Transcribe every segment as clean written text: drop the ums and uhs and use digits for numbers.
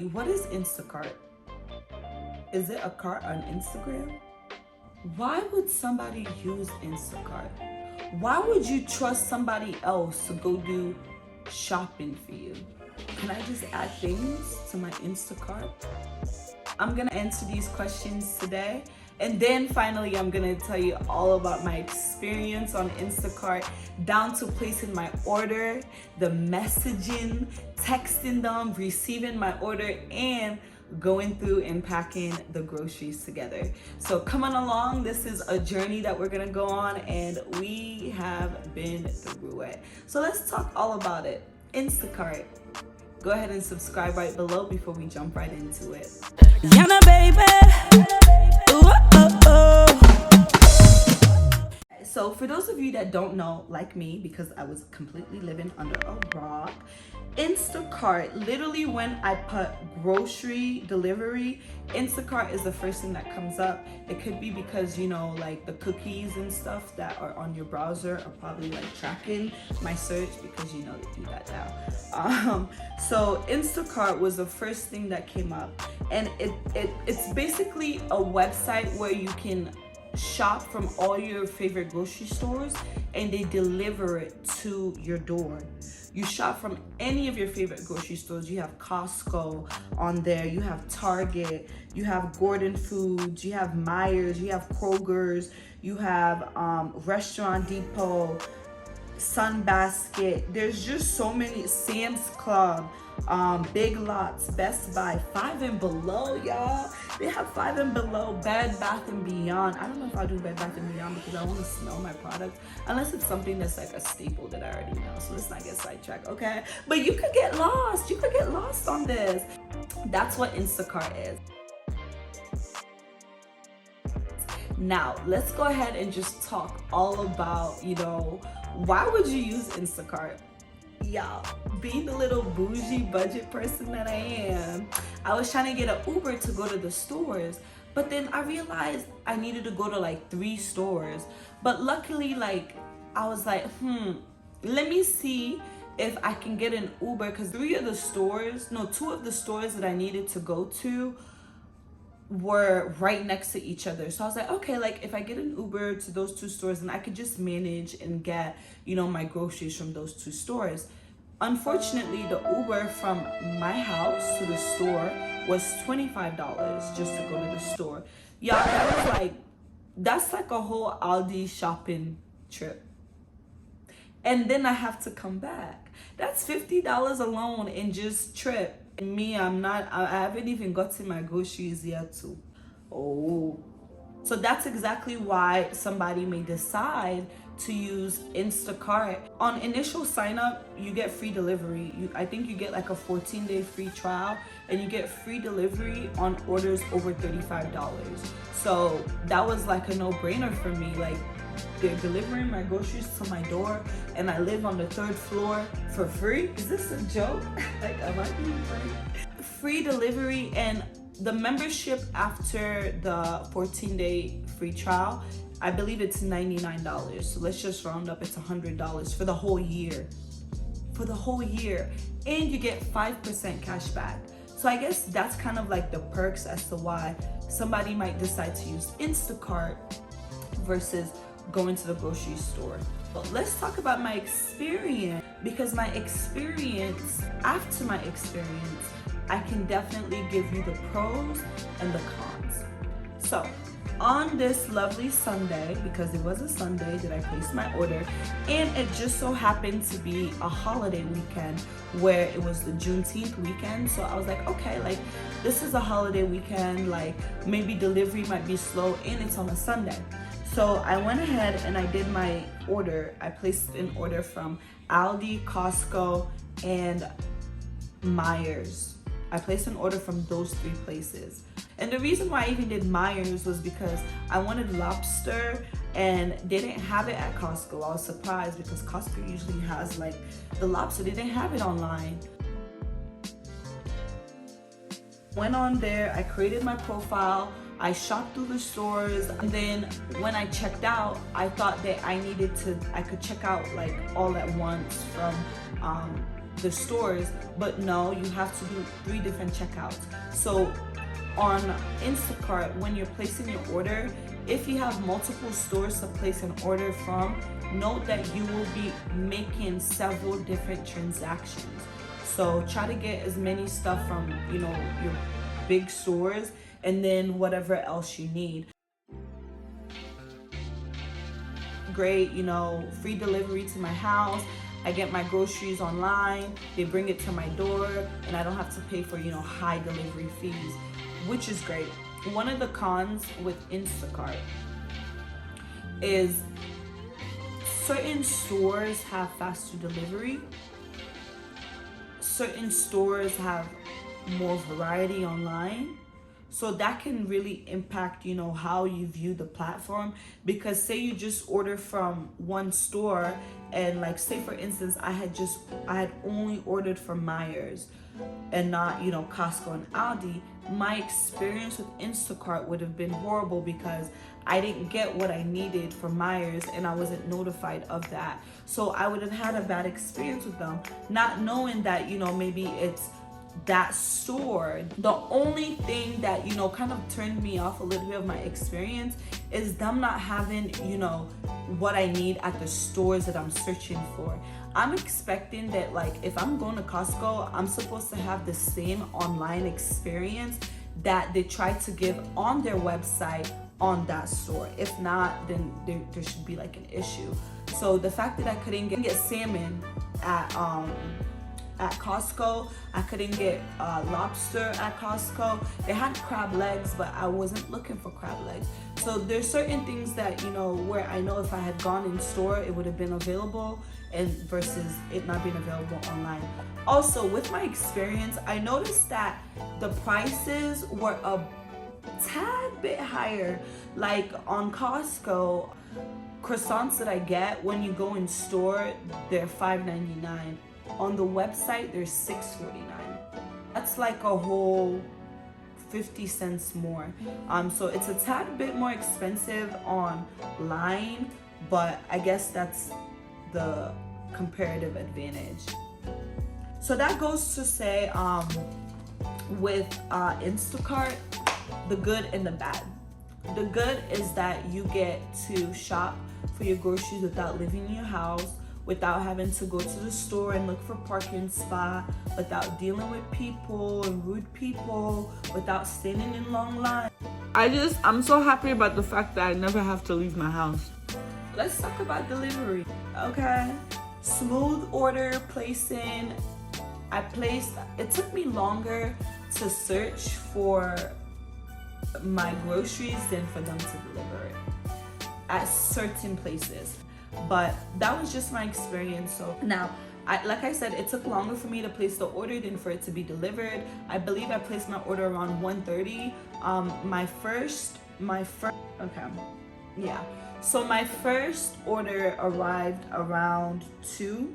What is Instacart? Is it a cart on Instagram? Why would somebody use Instacart? Why would you trust somebody else to go do shopping for you? Can I just add things to my Instacart? I'm gonna answer these questions today. And then finally, I'm gonna tell you all about my experience on Instacart, down to placing my order, the messaging, texting them, receiving my order, and going through and packing the groceries together. So come on along. This is a journey that we're gonna go on, and we have been through it. So let's talk all about it. Instacart. Go ahead and subscribe right below before we jump right into it. Yana, baby. Ooh, oh, oh. So for those of you that don't know, like me, because I was completely living under a rock, Instacart, literally when I put grocery delivery, Instacart is the first thing that comes up. It could be because, you know, like the cookies and stuff that are on your browser are probably like tracking my search, because you know they do that now. So Instacart was the first thing that came up, and it's basically a website where you can shop from all your favorite grocery stores and they deliver it to your door. You shop from any of your favorite grocery stores. You have Costco on there, you have Target, you have Gordon Foods, you have Myers, you have Kroger's, you have Restaurant Depot, Sunbasket. There's just so many, Sam's Club, Big Lots, Best Buy, 5 and Below, y'all. They have 5 and Below, Bed Bath and Beyond. I don't know if I'll do Bed Bath and Beyond because I want to smell my product, unless it's something that's like a staple that I already know. So let's not get sidetracked, okay? But you could get lost. You could get lost on this. That's what Instacart is. Now, let's go ahead and just talk all about, you know, why would you use Instacart? Y'all, being the little bougie budget person that I am, I was trying to get an Uber to go to the stores, but then I realized I needed to go to like 3 stores. But luckily, like, I was like, let me see if I can get an Uber, because 2 of the stores that I needed to go to were right next to each other. So I was like, okay, like if I get an Uber to those 2 stores, then I could just manage and get, you know, my groceries from those 2 stores. Unfortunately, the Uber from my house to the store was $25 just to go to the store. Yeah, that's like a whole Aldi shopping trip. And then I have to come back. That's $50 alone in just trip. And me, I haven't even gotten my groceries yet too. Oh. So that's exactly why somebody may decide to use Instacart. On initial sign up, you get free delivery. I think you get like a 14-day free trial, and you get free delivery on orders over $35. So that was like a no-brainer for me. Like, they're delivering my groceries to my door, and I live on the 3rd floor for free. Is this a joke? Like, am I being funny? Free delivery, and the membership after the 14-day free trial, I believe it's $99. So let's just round up, it's $100 for the whole year. For the whole year. And you get 5% cash back. So I guess that's kind of like the perks as to why somebody might decide to use Instacart versus going to the grocery store. But let's talk about my experience, because after my experience, I can definitely give you the pros and the cons. So on this lovely Sunday, because it was a Sunday that I placed my order, and it just so happened to be a holiday weekend where it was the Juneteenth weekend. So I was like, okay, like this is a holiday weekend, like maybe delivery might be slow, and it's on a Sunday. So I went ahead and I did my order. I placed an order from Aldi, Costco, and Myers. I placed an order from those 3 places. And the reason why I even did Myers was because I wanted lobster, and they didn't have it at Costco. I was surprised because Costco usually has like the lobster. They didn't have it online. Went on there, I created my profile, I shopped through the stores, and then when I checked out, I thought that I could check out like all at once from the stores, but no, you have to do 3 different checkouts. So on Instacart, when you're placing your order, if you have multiple stores to place an order from, note that you will be making several different transactions. So try to get as many stuff from, you know, your big stores, and then whatever else you need. Great, you know, free delivery to my house. I get my groceries online, they bring it to my door, and I don't have to pay for, you know, high delivery fees, which is great. One of the cons with Instacart is certain stores have faster delivery. Certain stores have more variety online. So that can really impact, you know, how you view the platform. Because say you just order from one store, and like say for instance, I had only ordered from Myers and not, you know, Costco and Aldi. My experience with Instacart would have been horrible because I didn't get what I needed from Myers and I wasn't notified of that. So I would have had a bad experience with them, not knowing that, you know, maybe it's that store. The only thing that, you know, kind of turned me off a little bit of my experience is them not having, you know, what I need at the stores that I'm searching for. I'm expecting that, like, if I'm going to Costco, I'm supposed to have the same online experience that they try to give on their website on that store. If not, then there should be like an issue. So the fact that I couldn't get salmon at Costco, I couldn't get lobster at Costco. They had crab legs, but I wasn't looking for crab legs. So there's certain things that, you know, where I know if I had gone in store, it would have been available, and versus it not being available online. Also, with my experience, I noticed that the prices were a tad bit higher. Like on Costco, croissants that I get when you go in store, they're $5.99. On the website, they're $6.49. That's like a whole 50 cents more. So it's a tad bit more expensive online, but I guess that's the comparative advantage. So that goes to say, with Instacart, the good and the bad. The good is that you get to shop for your groceries without leaving your house, without having to go to the store and look for parking spot, without dealing with people and rude people, without standing in long lines. I'm so happy about the fact that I never have to leave my house. Let's talk about delivery, okay? Smooth order placing. It took me longer to search for my groceries than for them to deliver it at certain places. But that was just my experience. So now, like I said, it took longer for me to place the order than for it to be delivered. I believe I placed my order around 1:30. So my first order arrived around 2.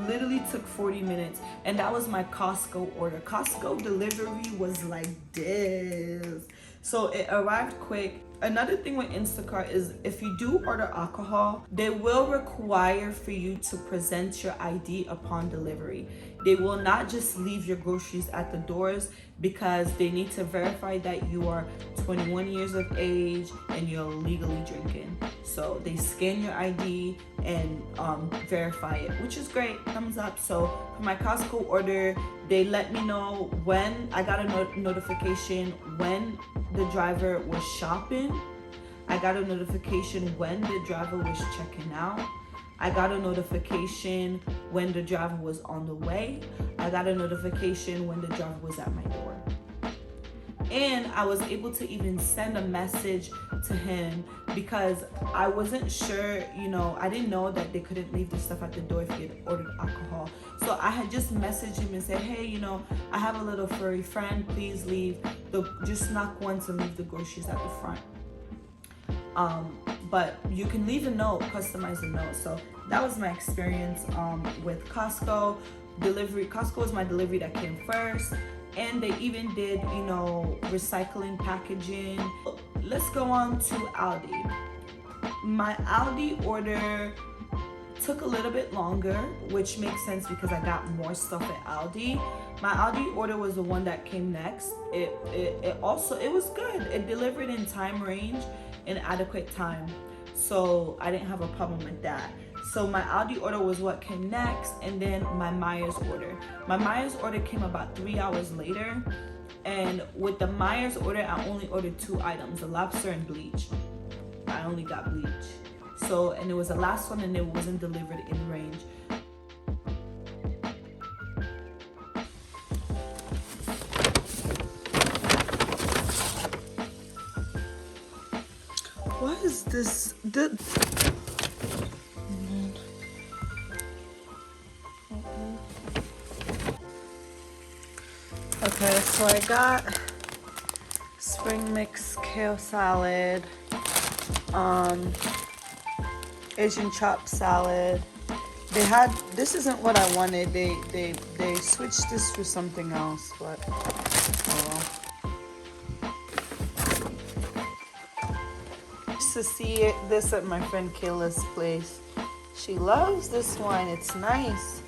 Literally took 40 minutes, and that was my Costco order. Costco delivery was like this. So it arrived quick. Another thing with Instacart is if you do order alcohol, they will require for you to present your ID upon delivery. They will not just leave your groceries at the doors, because they need to verify that you are 21 years of age and you're legally drinking. So they scan your ID and verify it, which is great. Thumbs up. So for my Costco order, they let me know when I got a notification when the driver was shopping. I got a notification when the driver was checking out. I got a notification when the driver was on the way. I got a notification when the driver was at my door. And I was able to even send a message to him, because I wasn't sure, you know, I didn't know that they couldn't leave the stuff at the door if you had ordered alcohol. So I had just messaged him and said, hey, you know, I have a little furry friend, please just knock once and leave the groceries at the front. But you can leave a note, customize a note. So that was my experience with Costco delivery. Costco was my delivery that came first, and they even did, you know, recycling packaging. Let's go on to Aldi. My Aldi order took a little bit longer, which makes sense because I got more stuff at Aldi. My Aldi order was the one that came next. It was good. It delivered in time range, in adequate time. So I didn't have a problem with that. So my Aldi order was what came next, and then my Myers order. My Myers order came about 3 hours later. And with the Myers order, I only ordered 2 items, the lobster and bleach. I only got bleach. So, and it was the last one, and it wasn't delivered in range. What is this? Okay, so I got spring mix kale salad, Asian chopped salad. They had, this isn't what I wanted. They switched this for something else, but oh well. To see this at my friend Kayla's place. She loves this wine. It's nice.